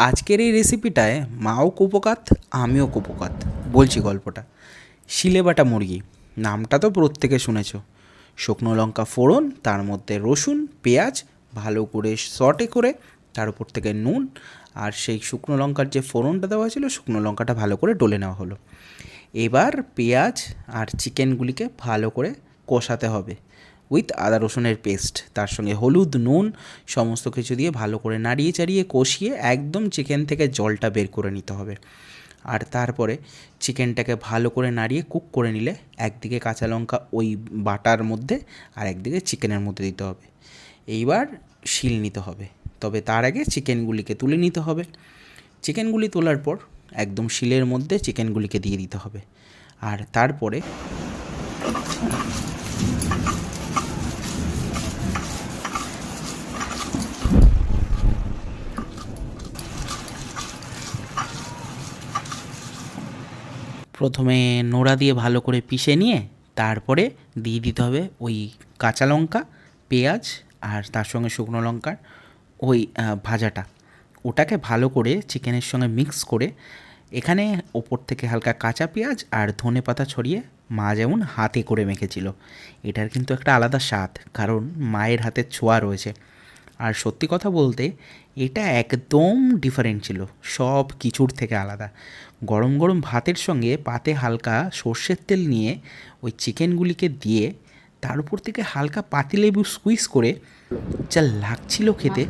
আজকের এই রেসিপিটায় মাও কুপোকাত আমিও কুপোকাত। বলছি গল্পটা। শিলেবাটা মুরগি নামটা তো প্রত্যেকে শুনেছ। শুকনো লঙ্কা ফোড়ন, তার মধ্যে রসুন পেঁয়াজ ভালো করে সটে করে তার উপর থেকে নুন আর সেই শুকনো লঙ্কার যে ফোড়নটা দেওয়া ছিল শুকনো লঙ্কাটা ভালো করে ডলে নেওয়া হলো। এবার পেঁয়াজ আর চিকেনগুলিকে ভালো করে কষাতে হবে উইথ আদা রসুনের পেস্ট, তার সঙ্গে হলুদ নুন সমস্ত কিছু দিয়ে ভালো করে নাড়িয়ে চাড়িয়ে কষিয়ে একদম চিকেন থেকে জলটা বের করে নিতে হবে। আর তারপরে চিকেনটাকে ভালো করে নাড়িয়ে কুক করে নিলে একদিকে কাঁচা লঙ্কা ওই বাটার মধ্যে আর একদিকে চিকেনের মধ্যে দিতে হবে। এইবার শিল নিতে হবে, তবে তার আগে চিকেনগুলিকে তুলে নিতে হবে। চিকেনগুলি তোলার পর একদম শিলের মধ্যে চিকেনগুলিকে দিয়ে দিতে হবে। আর তারপরে প্রথমে নোড়া দিয়ে ভালো করে পিষে নিয়ে তারপরে দিয়ে দিতে হবে ওই কাঁচা লঙ্কা পেঁয়াজ আর তার সঙ্গে শুকনো লঙ্কার ওই ভাজাটা। ওটাকে ভালো করে চিকেনের সঙ্গে মিক্স করে এখানে ওপর থেকে হালকা কাঁচা পেঁয়াজ আর ধনে পাতা ছড়িয়ে মা যেমন হাতে করে মেখেছিল। এটার কিন্তু একটা আলাদা স্বাদ, কারণ মায়ের হাতের ছোঁয়া রয়েছে। আর সত্যি কথা বলতে এটা একদম ডিফারেন্ট ছিল, সব কিছুর থেকে আলাদা। গরম গরম ভাতের সঙ্গে পাতে হালকা সর্ষের তেল নিয়ে ওই চিকেনগুলিকে দিয়ে তার উপর থেকে হালকা পাতিলেবু স্কুইজ করে যা লাগছিল খেতে,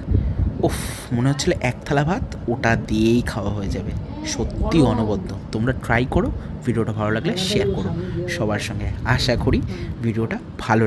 উফ, মনে হচ্ছিল এক থালা ভাত ওটা দিয়েই খাওয়া হয়ে যাবে। সত্যি অনবদ্য। তোমরা ট্রাই করো, ভিডিওটা ভালো লাগলে শেয়ার করো সবার সঙ্গে। আশা করি ভিডিওটা ভালো